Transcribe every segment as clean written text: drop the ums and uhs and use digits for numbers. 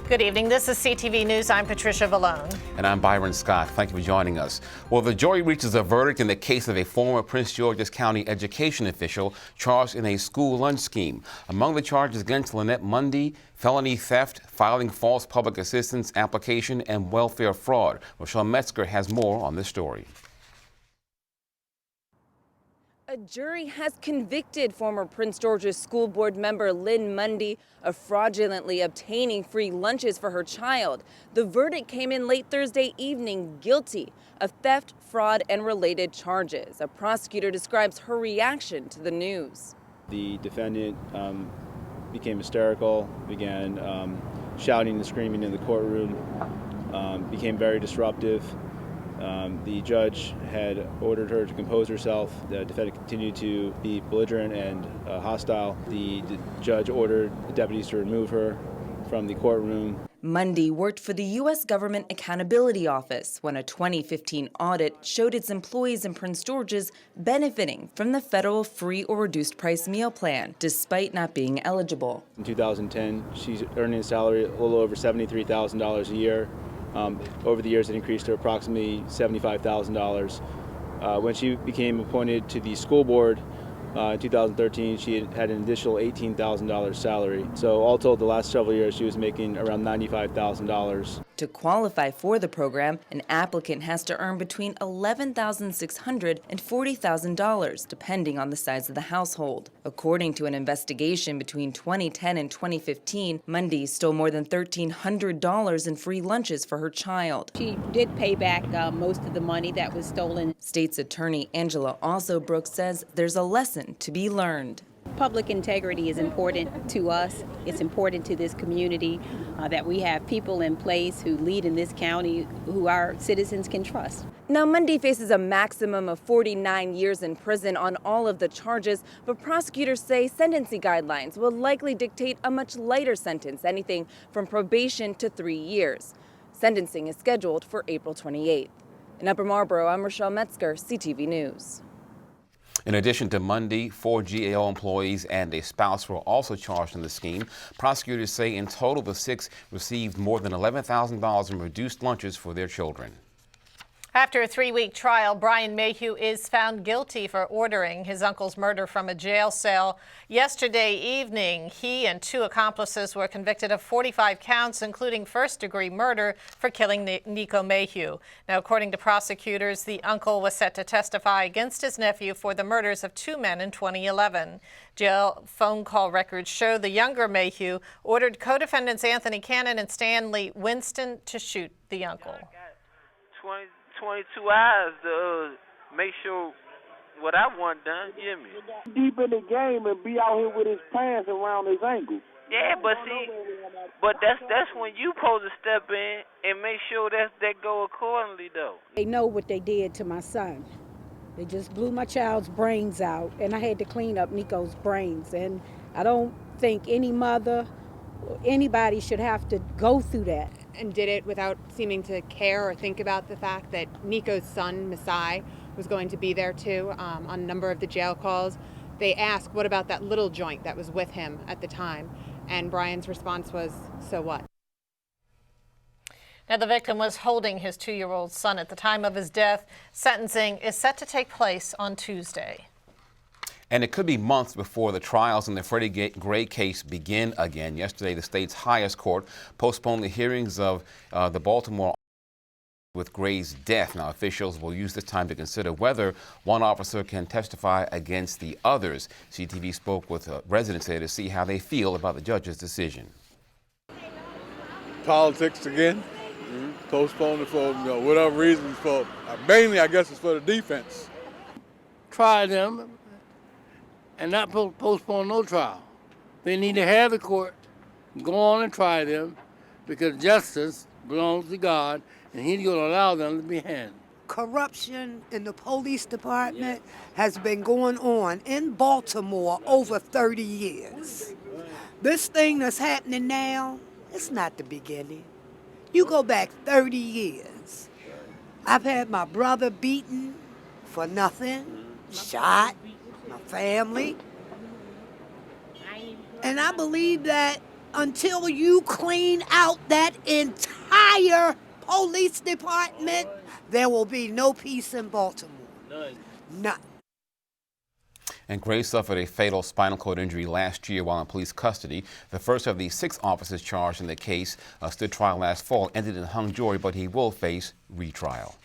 Good evening. This is CTV News. I'm Patricia Vallone. And I'm Byron Scott. Thank you for joining us. Well, the jury reaches a verdict in the case of a former Prince George's County education official charged in a school lunch scheme. Among the charges against Lynette Mundy, felony theft, filing false public assistance application, and welfare fraud. Rochelle Metzger has more on this story. A jury has convicted former Prince George's School Board member Lynette Mundy of fraudulently obtaining free lunches for her child. The verdict came in late Thursday evening, guilty of theft, fraud, and related charges. A prosecutor describes her reaction to the news. The defendant became hysterical, began shouting and screaming in the courtroom, became very disruptive. The judge had ordered her to compose herself. The defendant continued to be belligerent and hostile. The judge ordered the deputies to remove her from the courtroom. Mundy worked for the U.S. Government Accountability Office when a 2015 audit showed its employees in Prince George's benefiting from the federal free or reduced price meal plan, despite not being eligible. In 2010, she's earning a salary a little over $73,000 a year. Over the years, it increased to approximately $75,000. When she became appointed to the school board in 2013, she had an additional $18,000 salary. So all told, the last several years, she was making around $95,000. To qualify for the program, an applicant has to earn between $11,600 and $40,000, depending on the size of the household. According to an investigation between 2010 and 2015, Mundy stole more than $1,300 in free lunches for her child. She did pay back most of the money that was stolen. State's Attorney Angela Also Brooks says there's a lesson to be learned. Public integrity is important to us. It's important to this community that we have people in place who lead in this county who our citizens can trust. Now, Mundy faces a maximum of 49 years in prison on all of the charges, but prosecutors say sentencing guidelines will likely dictate a much lighter sentence, anything from probation to 3 years. Sentencing is scheduled for April 28th. In Upper Marlboro, I'm Rochelle Metzger, CTV News. In addition to Mundy, 4 GAO employees and a spouse were also charged in the scheme. Prosecutors say in total the 6 received more than $11,000 in reduced lunches for their children. After a 3-week trial, Brian Mayhew is found guilty for ordering his uncle's murder from a jail cell. Yesterday evening, he and 2 accomplices were convicted of 45 counts, including first-degree murder for killing Nico Mayhew. Now, according to prosecutors, the uncle was set to testify against his nephew for the murders of 2 men in 2011. Jail phone call records show the younger Mayhew ordered co-defendants Anthony Cannon and Stanley Winston to shoot the uncle. 22 hours to make sure what I want done, you hear me? Deep in the game and be out here with his pants around his ankles. Yeah, but see, that's when you supposed to step in and make sure that go accordingly, though. They know what they did to my son. They just blew my child's brains out, and I had to clean up Nico's brains. And I don't think any mother or anybody should have to go through that. And did it without seeming to care or think about the fact that Nico's son, Masai, was going to be there too on a number of the jail calls. They asked, what about that little joint that was with him at the time? And Brian's response was, so what? Now, the victim was holding his 2-year-old son at the time of his death. Sentencing is set to take place on Tuesday. And it could be months before the trials in the Freddie Gray case begin again. Yesterday, the state's highest court postponed the hearings of the Baltimore with Gray's death. Now, officials will use this time to consider whether one officer can testify against the others. CTV spoke with residents there to see how they feel about the judge's decision. Politics again. Postponed it for whatever reasons. For mainly, I guess, it's for the defense. Try them. And not postpone no trial. They need to have the court go on and try them because justice belongs to God and He's going to allow them to be hanged. Corruption in the police department has been going on in Baltimore over 30 years. This thing that's happening now, it's not the beginning. You go back 30 years. I've had my brother beaten for nothing, shot, my family. And I believe that until you clean out that entire police department, there will be no peace in Baltimore. None. And Gray suffered a fatal spinal cord injury last year while in police custody. The first of the 6 officers charged in the case stood trial last fall, ended in hung jury, but he will face retrial.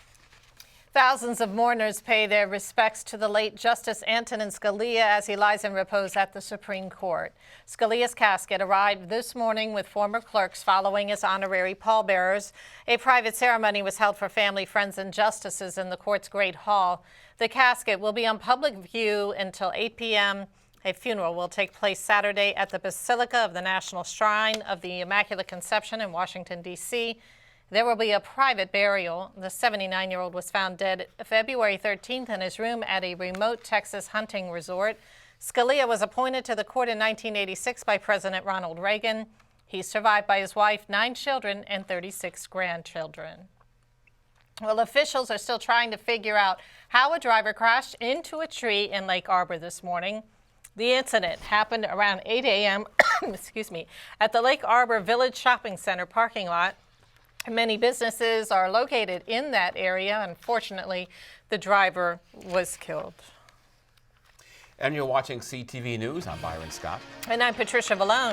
Thousands of mourners pay their respects to the late Justice Antonin Scalia as he lies in repose at the Supreme Court. Scalia's casket arrived this morning with former clerks following his honorary pallbearers. A private ceremony was held for family, friends, and justices in the court's Great Hall. The casket will be on public view until 8 p.m. A funeral will take place Saturday at the Basilica of the National Shrine of the Immaculate Conception in Washington, D.C. There will be a private burial. The 79-year-old was found dead February 13th in his room at a remote Texas hunting resort. Scalia was appointed to the court in 1986 by President Ronald Reagan. He's survived by his wife, 9 children, and 36 grandchildren. Well, officials are still trying to figure out how a driver crashed into a tree in Lake Arbor this morning. The incident happened around 8 a.m. excuse me, at the Lake Arbor Village Shopping Center parking lot. Many businesses are located in that area. Unfortunately, the driver was killed. And you're watching CTV News. I'm Byron Scott. And I'm Patricia Vallone.